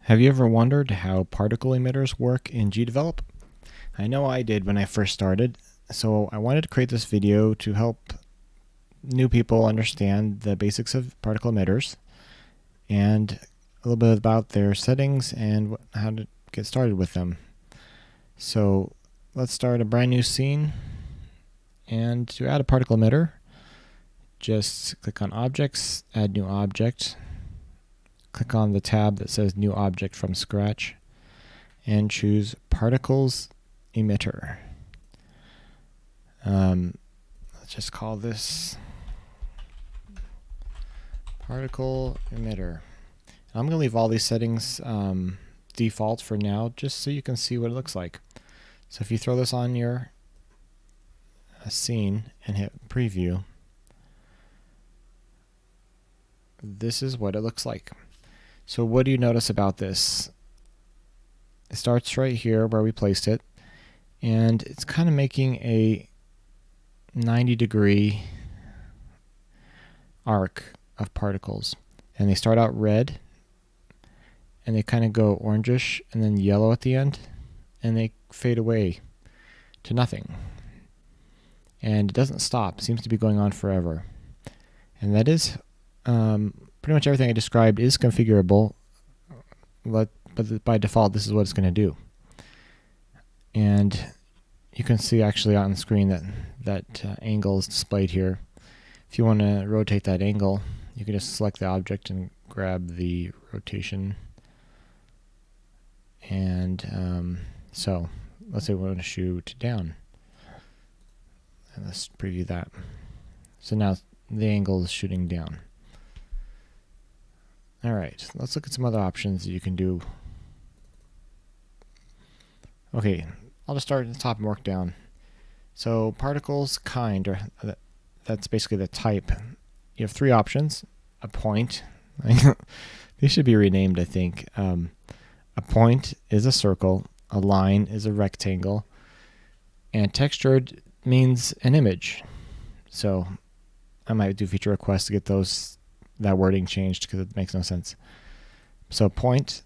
Have you ever wondered how particle emitters work in GDevelop? I know I did when I first started, so I wanted to create this video to help new people understand the basics of particle emitters and a little bit about their settings and how to get started with them. So let's start a brand new scene, and to add a particle emitter, just click on Objects, Add New Object. Click on the tab that says New Object from Scratch and choose Particles Emitter. Let's just call this Particle Emitter. I'm going to leave all these settings default for now, just so you can see what it looks like. So if you throw this on your scene and hit Preview, this is what it looks like. So what do you notice about this? It starts right here where we placed it, and it's kind of making a 90-degree arc of particles. And they start out red, and they kind of go orangish and then yellow at the end, and they fade away to nothing. And it doesn't stop. It seems to be going on forever. And that is pretty much everything I described is configurable, but by default this is what it's going to do. And you can see actually on the screen that angle is displayed here. If you want to rotate that angle, you can just select the object and grab the rotation. And so let's say we want to shoot down, and let's preview that. So now the angle is shooting down. Alright, let's look at some other options that you can do. Okay, I'll just start at the top and work down. So particles kind, or that's basically the type. You have three options. A point. These should be renamed, I think. A point is a circle, a line is a rectangle, and textured means an image. So I might do feature requests to get that wording changed because it makes no sense. So point,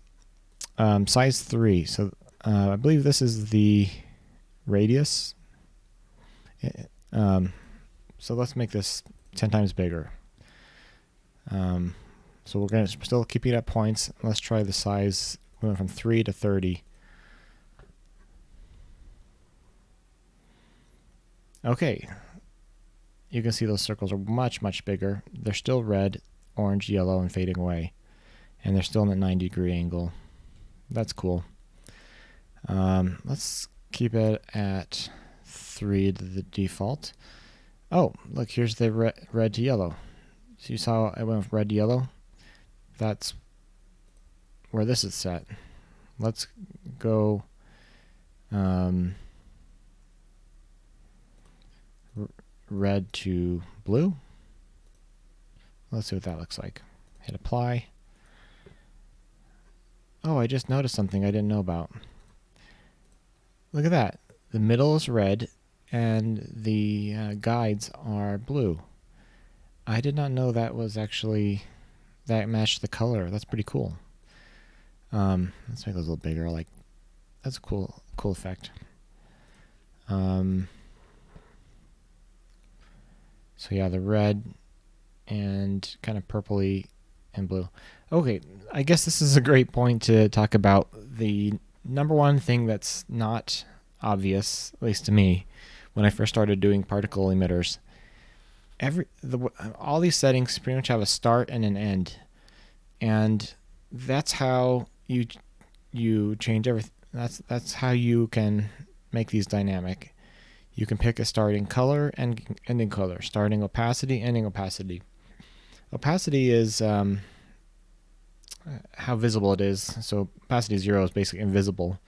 size 3. So I believe this is the radius. So let's make this 10 times bigger. So we're going to still keep it at points. Let's try the size going from 3 to 30. Okay. You can see those circles are much, much bigger. They're still red, orange, yellow, and fading away. And they're still in a 90-degree angle. That's cool. Let's keep it at 3 to the default. Oh, look, here's the red to yellow. So you saw I went with red to yellow? That's where this is set. Let's go red to blue. Let's see what that looks like. Hit apply. Oh, I just noticed something I didn't know about. Look at that. The middle is red and the guides are blue. I did not know that was actually, that matched the color. That's pretty cool. Let's make those a little bigger. That's a cool effect. So yeah, the red and kind of purpley and blue. Okay, I guess this is a great point to talk about the number one thing that's not obvious, at least to me, when I first started doing particle emitters. All these settings pretty much have a start and an end, and that's how you change everything. That's how you can make these dynamic. You can pick a starting color and ending color, starting opacity, ending opacity. Opacity is how visible it is. So opacity 0 is basically invisible.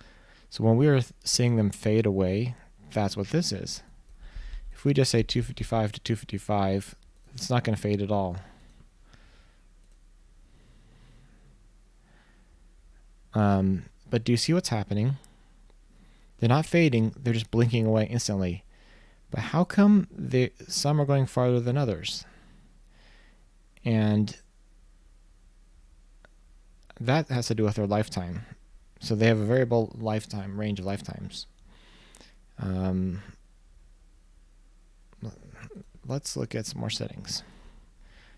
So when we are seeing them fade away, that's what this is. If we just say 255 to 255, it's not going to fade at all. But do you see what's happening? They're not fading, they're just blinking away instantly. But how come some are going farther than others? And that has to do with their lifetime. So they have a variable lifetime, range of lifetimes. Let's look at some more settings.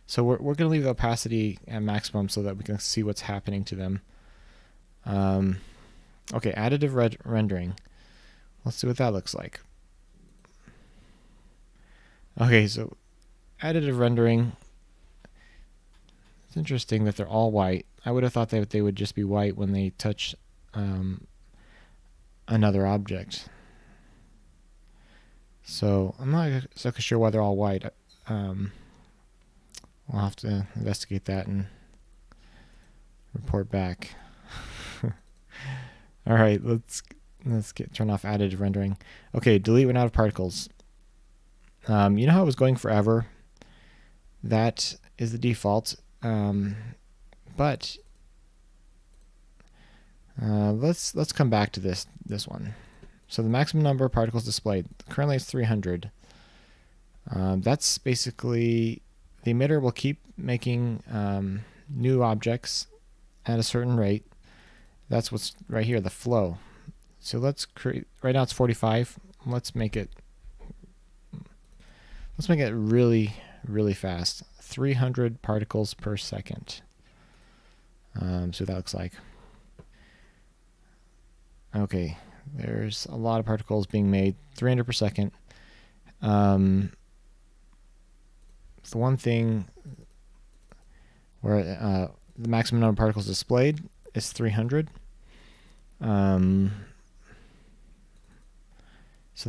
So we're going to leave the opacity at maximum so that we can see what's happening to them. Okay, additive rendering. Let's see what that looks like. Okay, so additive rendering. It's interesting that they're all white. I would have thought that they would just be white when they touch another object. So I'm not exactly sure why they're all white. We'll have to investigate that and report back. All right, let's turn off additive rendering. Okay, delete when out of particles. You know how it was going forever? That is the default. But let's come back to this one. So the maximum number of particles displayed currently is 300. That's basically the emitter will keep making new objects at a certain rate. That's what's right here, the flow. So let's create. Right now it's 45. Let's make it really, really fast. 300 particles per second. So what that looks like. Okay, there's a lot of particles being made. 300 per second. The one thing where the maximum number of particles displayed is 300. So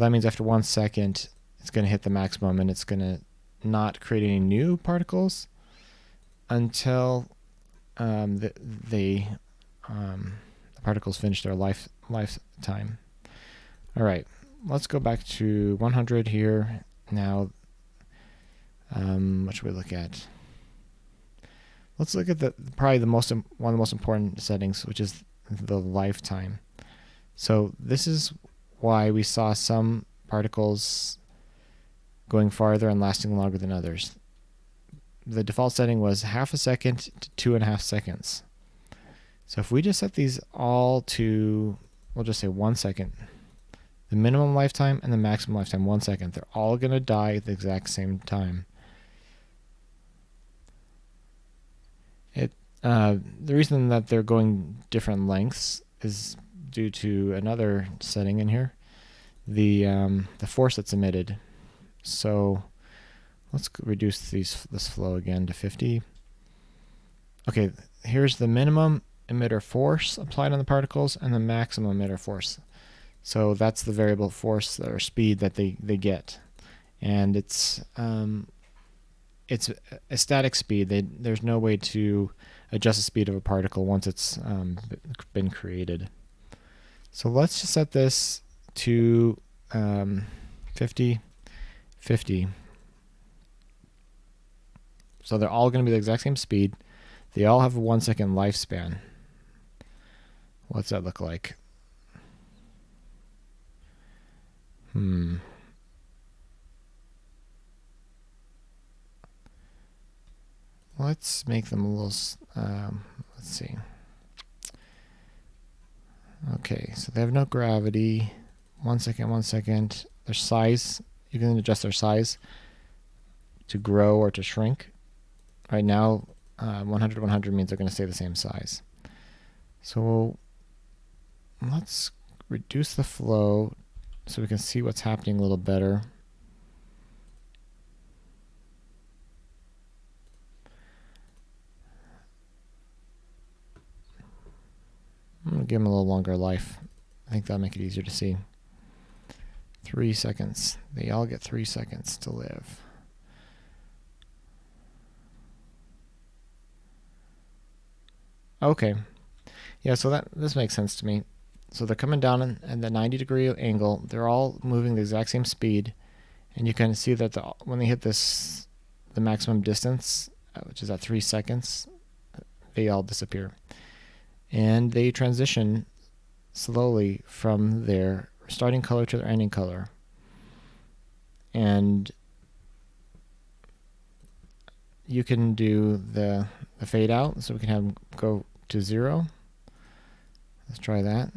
that means after 1 second, it's going to hit the maximum, and it's going to not create any new particles until the particles finish their lifetime. All right, let's go back to 100 here. Now, what should we look at? Let's look at probably one of the most important settings, which is the lifetime. So this is why we saw some particles going farther and lasting longer than others. The default setting was half a second to 2.5 seconds. So if we just set these all to, we'll just say 1 second, the minimum lifetime and the maximum lifetime 1 second, they're all going to die at the exact same time. The reason that they're going different lengths is due to another setting in here, the force that's emitted. So let's reduce this flow again to 50. Okay, here's the minimum emitter force applied on the particles and the maximum emitter force. So that's the variable force or speed that they get, and it's a static speed. There's no way to adjust the speed of a particle once it's been created. So let's just set this to 50, 50. So they're all going to be the exact same speed. They all have a 1 second lifespan. What's that look like? Let's make them a little, let's see. Okay, so they have no gravity. 1 second, 1 second. Their size, you can adjust their size to grow or to shrink. Right now, 100, 100 means they're going to stay the same size. So let's reduce the flow so we can see what's happening a little better. I'm going to give them a little longer life. I think that'll make it easier to see. 3 seconds. They all get 3 seconds to live. Okay. Yeah, so this makes sense to me. So they're coming down at the 90-degree angle. They're all moving the exact same speed. And you can see that when they hit the maximum distance, which is at 3 seconds, they all disappear. And they transition slowly from their starting color to their ending color. And you can do the fade out, so we can have them go to 0. Let's try that.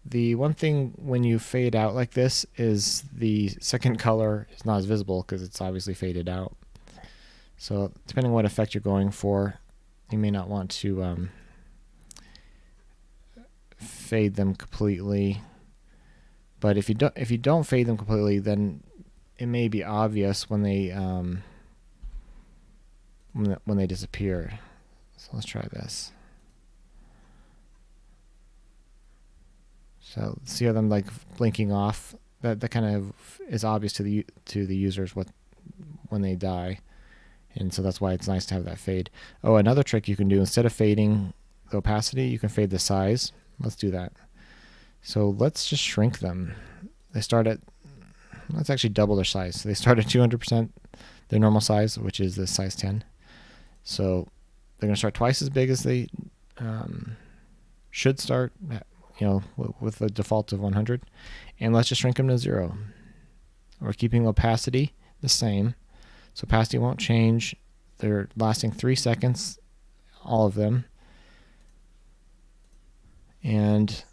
The one thing when you fade out like this is the second color is not as visible because it's obviously faded out. So depending on what effect you're going for, you may not want to fade them completely. But if you don't fade them completely, then it may be obvious when they disappear. So let's try this. So see how them like blinking off? That kind of is obvious to the users when they die, and so that's why it's nice to have that fade. Oh, another trick you can do, instead of fading the opacity, you can fade the size. Let's do that. So let's just shrink them. They start at, let's actually double their size. So they start at 200% their normal size, which is the size 10. So they're going to start twice as big as they should start, with a default of 100. And let's just shrink them to 0. We're keeping opacity the same. So opacity won't change. They're lasting 3 seconds, all of them. And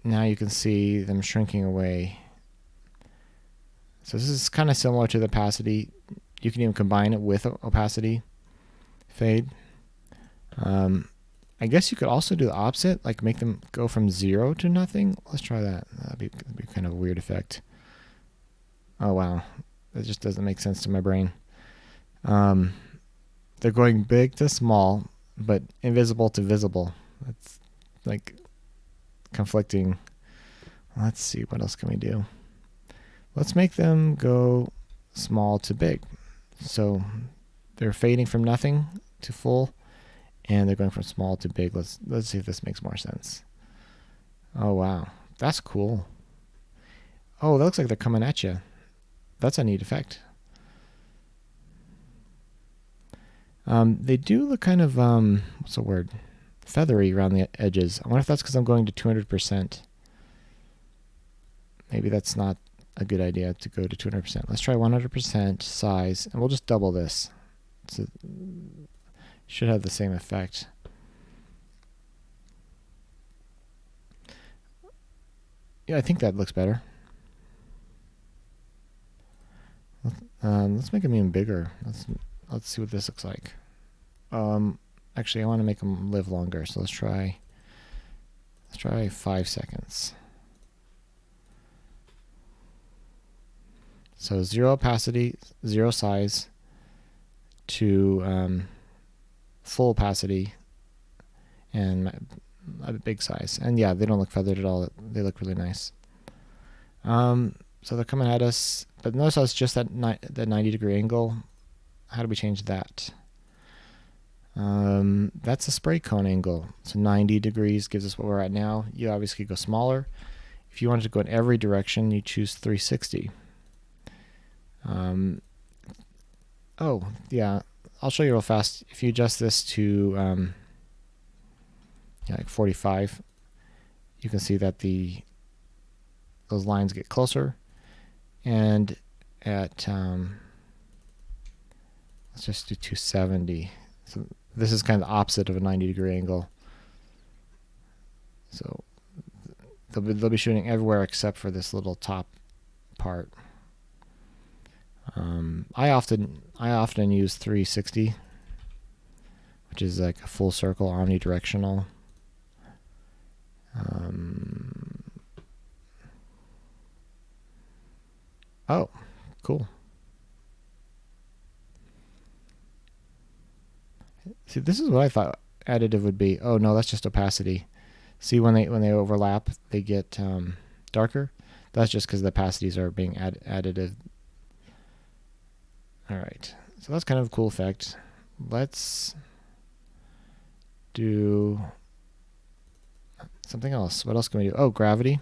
now you can see them shrinking away. So this is kind of similar to the opacity. You can even combine it with opacity fade. I guess you could also do the opposite, like make them go from 0 to nothing. Let's try that. That'd be kind of a weird effect. Oh wow, that just doesn't make sense to my brain. They're going big to small, but invisible to visible. That's like conflicting. Let's see, what else can we do? Let's make them go small to big. So they're fading from nothing to full, and they're going from small to big. Let's see if this makes more sense. Oh wow, that's cool. Oh, that looks like they're coming at you. That's a neat effect. They do look kind of what's the word? Feathery around the edges. I wonder if that's because I'm going to 200%. Maybe that's not a good idea to go to 200%. Let's try 100% size, and we'll just double this. So should have the same effect. Yeah, I think that looks better. Let's make them even bigger. Let's see what this looks like. Actually, I want to make them live longer, so let's try 5 seconds. So 0 opacity, 0 size, to full opacity and a big size. And yeah, they don't look feathered at all. They look really nice. So they're coming at us, but notice how it's just that 90-degree angle. How do we change that? That's a spray cone angle. So 90 degrees gives us what we're at now. You obviously go smaller. If you wanted to go in every direction, you choose 360. Oh, yeah. I'll show you real fast. If you adjust this to like 45, you can see that those lines get closer. And at let's just do 270. So this is kind of the opposite of a 90-degree angle. So they'll be shooting everywhere except for this little top part. I often use 360, which is like a full circle omnidirectional. Oh, cool. See, this is what I thought additive would be. Oh no, that's just opacity. See, when they overlap, they get darker. That's just because the opacities are being additive. All right, so that's kind of a cool effect. Let's do something else. What else can we do? Oh, gravity.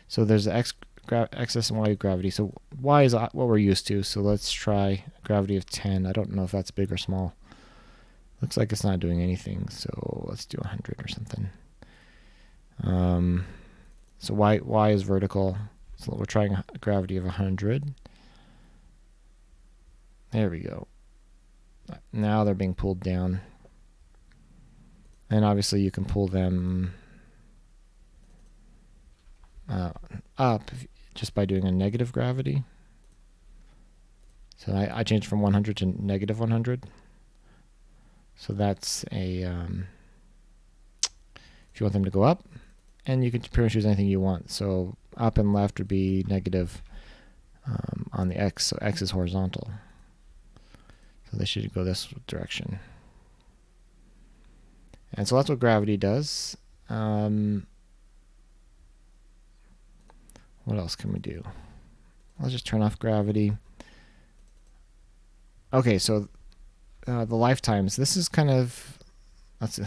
So there's the x and y gravity. So y is what we're used to. So let's try gravity of 10. I don't know if that's big or small. Looks like it's not doing anything. So let's do 100 or something. So y is vertical. So we're trying a gravity of 100. There we go. Now they're being pulled down. And obviously you can pull them up just by doing a negative gravity. So I changed from 100 to negative 100. So that's a, if you want them to go up, and you can pretty much choose anything you want. So up and left would be negative on the X, so X is horizontal. So they should go this direction. And so that's what gravity does. What else can we do? Let's just turn off gravity. Okay, so the lifetimes. This is kind of, let's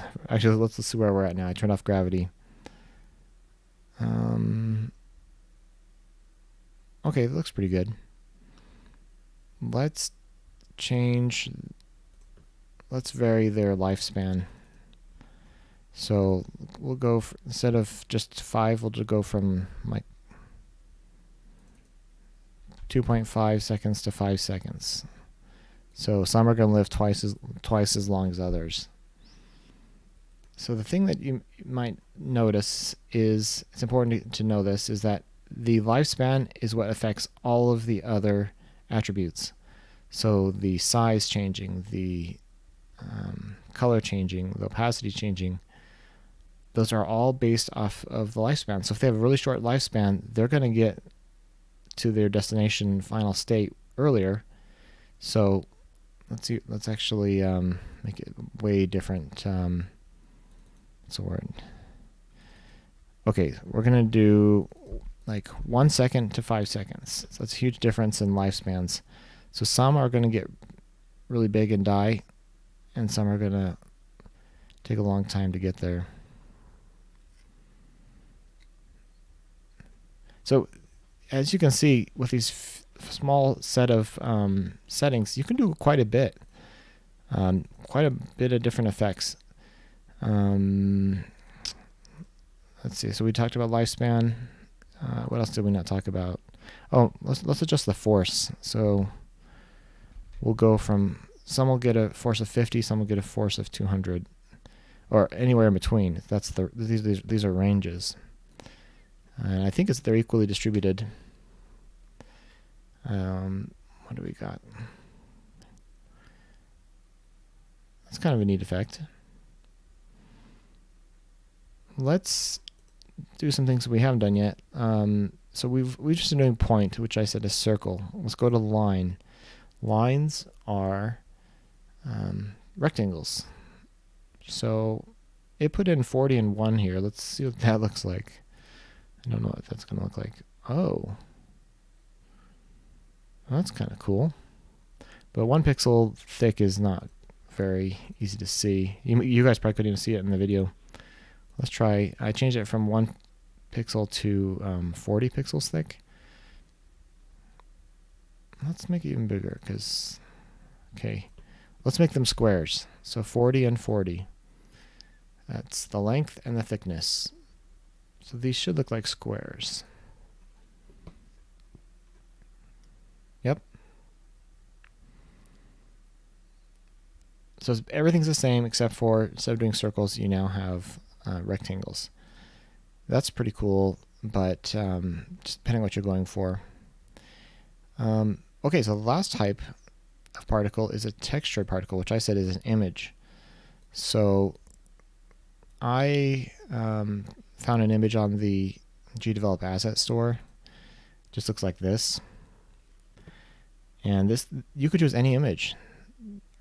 see where we're at now. I turned off gravity. Okay, it looks pretty good. Let's vary their lifespan. So we'll go, instead of just 5, we'll just go from like 2.5 seconds to 5 seconds. So some are going to live twice as long as others. So the thing that you might notice is, it's important to know this, is that the lifespan is what affects all of the other attributes. So the size changing, the color changing, the opacity changing, those are all based off of the lifespan. So if they have a really short lifespan, they're going to get to their destination final state earlier. So let's see, let's actually make it way different. What's the word? Okay, we're going to do like 1 second to 5 seconds. So that's a huge difference in lifespans. So some are going to get really big and die, and some are going to take a long time to get there. So as you can see, with these small set of settings, you can do quite a bit. Quite a bit of different effects. Let's see. So we talked about lifespan. What else did we not talk about? Oh, let's adjust the force. So we'll go from, some will get a force of 50, some will get a force of 200, or anywhere in between. That's these are ranges. And I think they're equally distributed. What do we got? That's kind of a neat effect. Let's do some things we haven't done yet. So we've just been doing point, which I said is circle. Let's go to line. Lines are rectangles. So it put in 40 and 1 here. Let's see what that looks like. I don't know what that's going to look like. Oh. That's kind of cool. But 1 pixel thick is not very easy to see. You guys probably couldn't even see it in the video. Let's try. I changed it from 1 pixel to 40 pixels thick. Let's make it even bigger because, okay, let's make them squares. So 40 and 40. That's the length and the thickness. So these should look like squares. Yep. So everything's the same except for, instead of doing circles, you now have rectangles. That's pretty cool, but just depending on what you're going for. Okay, so the last type of particle is a textured particle, which I said is an image. So I found an image on the GDevelop asset store. Just looks like this. And this, you could choose any image.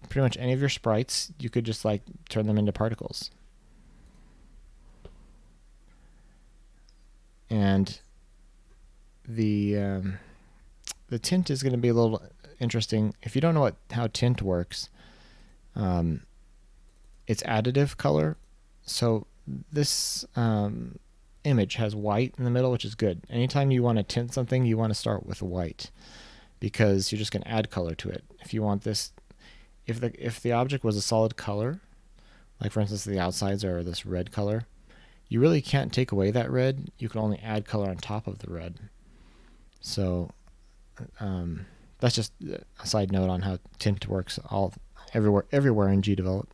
Pretty much any of your sprites, you could just like turn them into particles. And the tint is going to be a little interesting. If you don't know how tint works, it's additive color. So this image has white in the middle, which is good. Anytime you want to tint something, you want to start with white, because you're just going to add color to it. If you want this, if the object was a solid color, like for instance the outsides are this red color, you really can't take away that red. You can only add color on top of the red. So that's just a side note on how tint works. everywhere in GDevelop.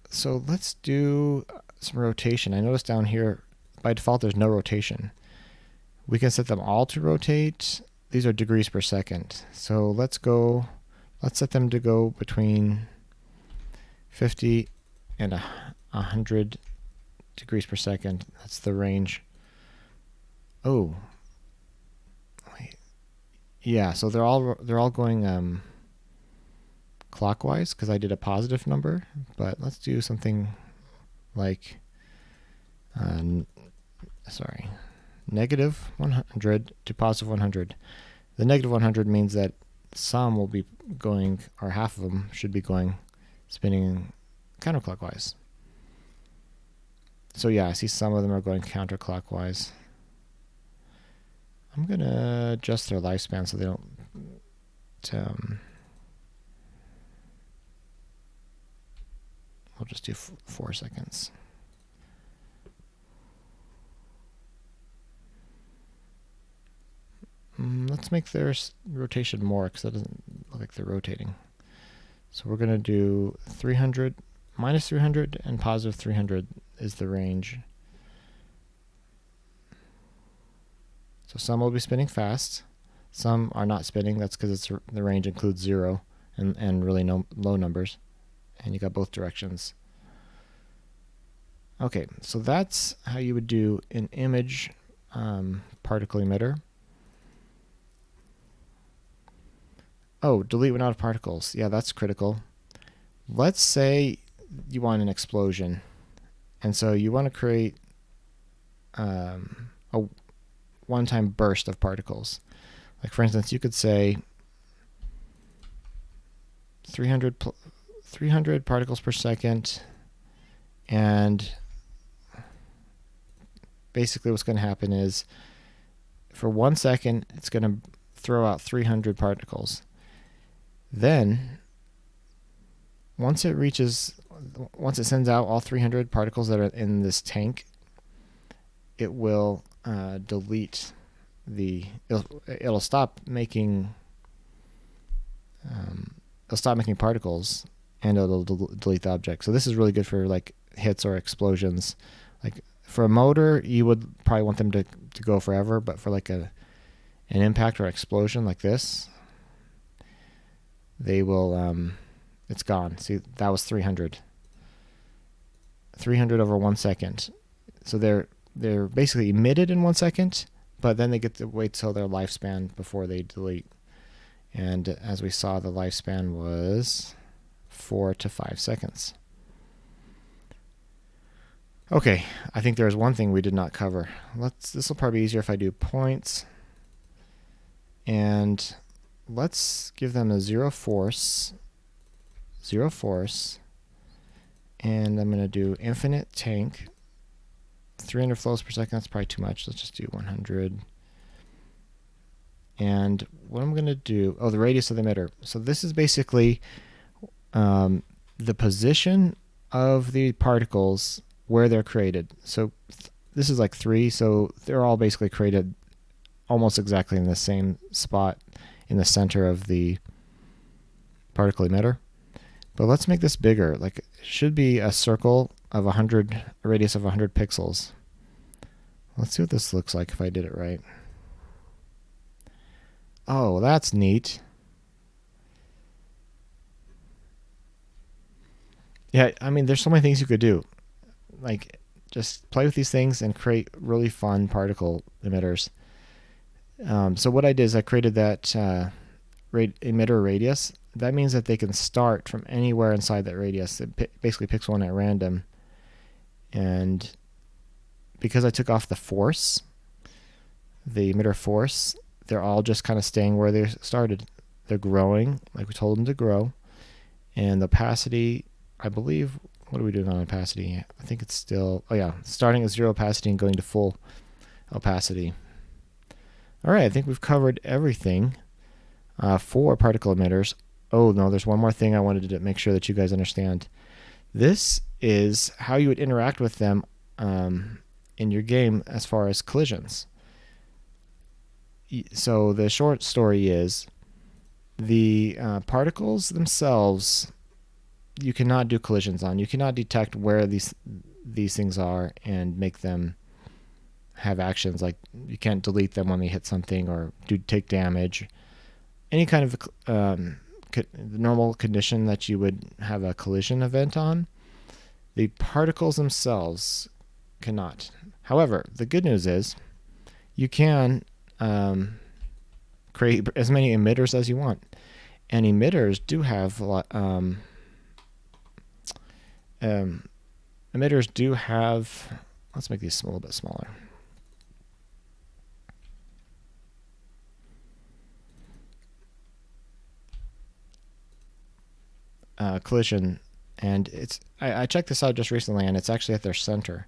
So let's do some rotation. I noticed down here by default there's no rotation. We can set them all to rotate. These are degrees per second. So let's set them to go between 50 and 100 degrees per second. That's the range. Oh, wait. Yeah, so they're all going clockwise because I did a positive number, but let's do something like negative 100 to positive 100. The negative 100 means that some will be going, or half of them should be spinning counterclockwise. So yeah, I see some of them are going counterclockwise. I'm going to adjust their lifespan so they don't we'll just do 4 seconds. Let's make their rotation more because that doesn't look like they're rotating. So we're going to do 300, minus 300, and positive 300 is the range. So some will be spinning fast. Some are not spinning. That's because the range includes 0 and really low numbers. And you got both directions. Okay, so that's how you would do an image particle emitter. Oh, delete when out of particles. Yeah, that's critical. Let's say you want an explosion. And so you want to create a one-time burst of particles. Like for instance, you could say 300 particles per second, and basically what's going to happen is for 1 second it's going to throw out 300 particles. Then once it sends out all 300 particles that are in this tank, it will delete it'll stop making particles, and it'll delete the object. So this is really good for like hits or explosions. Like for a motor, you would probably want them to go forever, but for like an impact or explosion like this, they will it's gone. See, that was 300 over 1 second. So they're basically emitted in 1 second, but then they get to wait till their lifespan before they delete. And as we saw, the lifespan was 4 to 5 seconds. Okay, I think there's one thing we did not cover. This will probably be easier if I do points. And let's give them a 0 force. And I'm going to do infinite tank. 300 flows per second, that's probably too much. Let's just do 100. And what I'm going to do, the radius of the emitter. So this is basically the position of the particles where they're created. So this is like 3, so they're all basically created almost exactly in the same spot in the center of the particle emitter. But let's make this bigger. Like it should be a circle of a radius of 100 pixels. Let's see what this looks like if I did it right. Oh, that's neat. Yeah, I mean, there's so many things you could do. Like, just play with these things and create really fun particle emitters. So what I did is I created that emitter radius. That means that they can start from anywhere inside that radius. It basically picks one at random. And because I took off the force, the emitter force, they're all just kind of staying where they started. They're growing, like we told them to grow. And the opacity, I believe, what are we doing on opacity? I think it's still, starting at 0 opacity and going to full opacity. All right, I think we've covered everything for particle emitters. Oh, no, there's one more thing I wanted to make sure that you guys understand. This is how you would interact with them in your game as far as collisions. So the short story is The particles themselves, you cannot do collisions on. You cannot detect where these things are and make them have actions. Like you can't delete them when they hit something or take damage. Any kind of normal condition that you would have a collision event on, the particles themselves cannot. However, the good news is you can create as many emitters as you want, and emitters do have a lot. Emitters do have. Let's make these a little bit smaller. Collision, and it's I checked this out just recently, and it's actually at their center.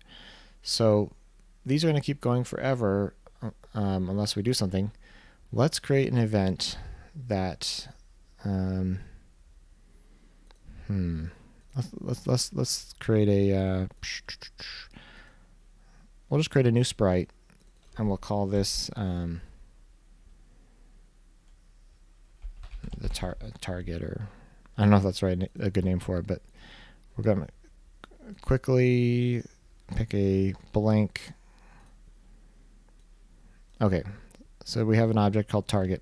So these are going to keep going forever unless we do something. Let's create an event that let's create a we'll just create a new sprite, and we'll call this the target, or I don't know if that's right, a good name for it, but we're going to quickly pick a blank. Okay, so we have an object called target,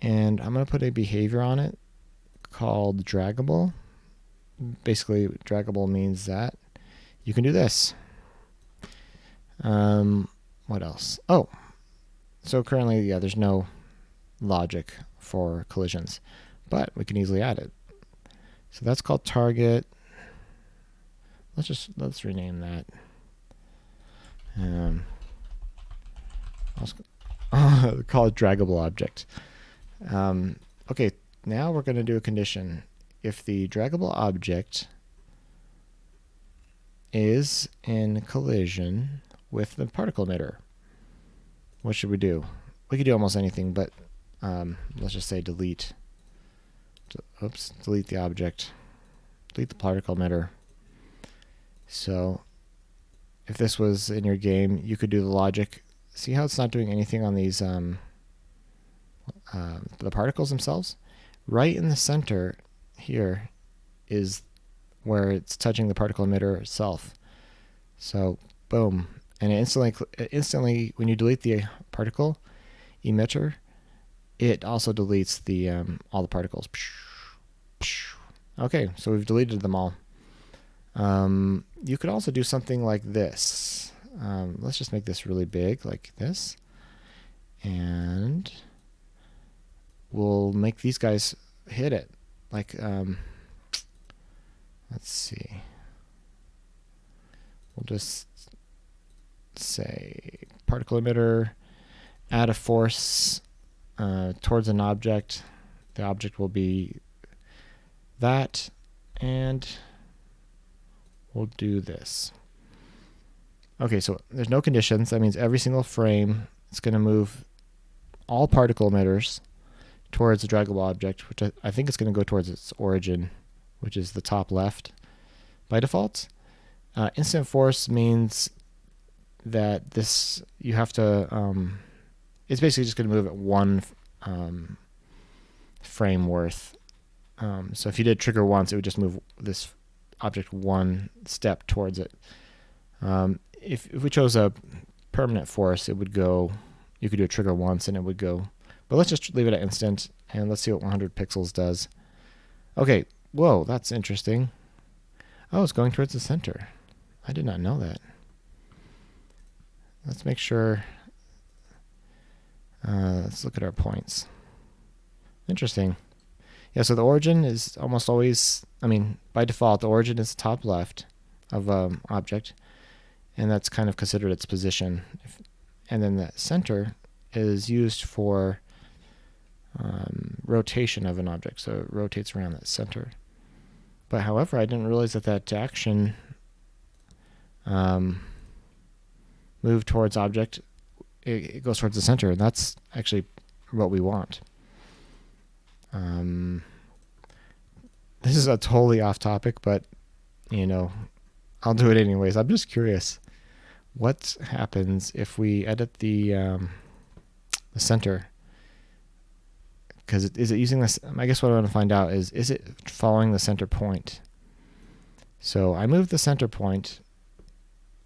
and I'm going to put a behavior on it called draggable. Basically, draggable means that you can do this. What else? Oh, so currently, yeah, there's no logic for collisions, but we can easily add it. So that's called target. Let's rename that. I'll call it draggable object. Okay, now we're going to do a condition. If the draggable object is in collision with the particle emitter, what should we do? We could do almost anything, but let's just say delete. Oops, delete the object. Delete the particle emitter. So if this was in your game, you could do the logic. See how it's not doing anything on these the particles themselves? Right in the center here is where it's touching the particle emitter itself. So boom, and instantly when you delete the particle emitter, it also deletes the all the particles. Okay, so we've deleted them all. You could also do something like this. Let's just make this really big, like this, and we'll make these guys hit it. Like, let's see. We'll just say particle emitter, add a force towards an object. The object will be that, and we'll do this. Okay, so there's no conditions. That means every single frame is going to move all particle emitters towards the draggable object, which I think is going to go towards its origin, which is the top left by default. Instant force means that this you have to. It's basically just going to move at one frame worth. So if you did trigger once, it would just move this object one step towards it. If we chose a permanent force, it would go. You could do a trigger once, and it would go. But let's just leave it at instant, and let's see what 100 pixels does. Okay, whoa, that's interesting. Oh, it's going towards the center. I did not know that. Let's make sure. Let's look at our points. Interesting. Yeah, so the origin is almost always, by default, the origin is the top left of an object, and that's kind of considered its position. And then the center is used for rotation of an object, so it rotates around that center. But however, I didn't realize that action move towards object, it goes towards the center, and that's actually what we want. This is a totally off topic, but I'll do it anyways. I'm just curious. What happens if we edit the center? because is it using this? I guess what I want to find out is it following the center point? So I moved the center point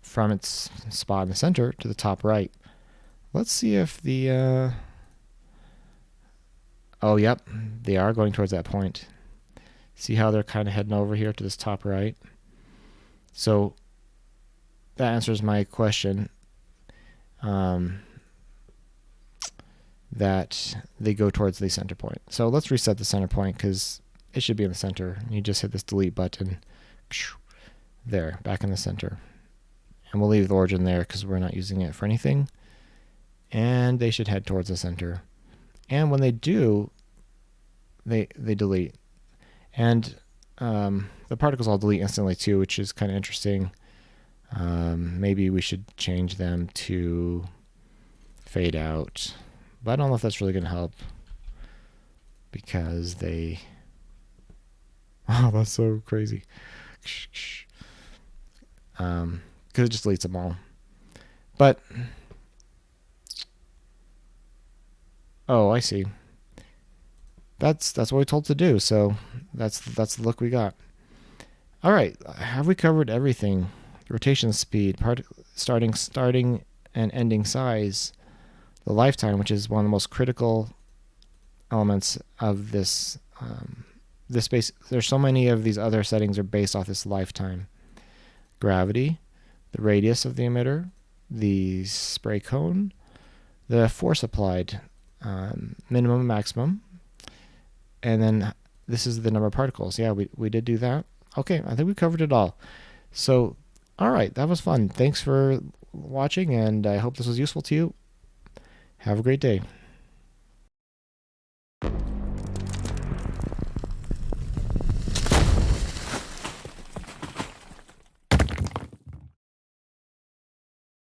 from its spot in the center to the top right. Let's see if the oh, yep, they are going towards that point. See how they're kind of heading over here to this top right? So that answers my question, that they go towards the center point. So let's reset the center point because it should be in the center. You just hit this delete button. There, back in the center. And we'll leave the origin there because we're not using it for anything. And they should head towards the center. And when they do, they delete. And the particles all delete instantly too, which is kind of interesting. Maybe we should change them to fade out. But I don't know if that's really going to help because they... Oh, that's so crazy. Because it just deletes them all. But... Oh, I see. That's what we're told to do, so that's the look we got. All right, have we covered everything? Rotation speed, starting and ending size, the lifetime, which is one of the most critical elements of this this base. There's so many of these other settings are based off this lifetime. Gravity, the radius of the emitter, the spray cone, the force applied, minimum and maximum, and then this is the number of particles. Yeah, we did do that. Okay, I think we covered it all. So, all right, that was fun. Thanks for watching, and I hope this was useful to you. Have a great day.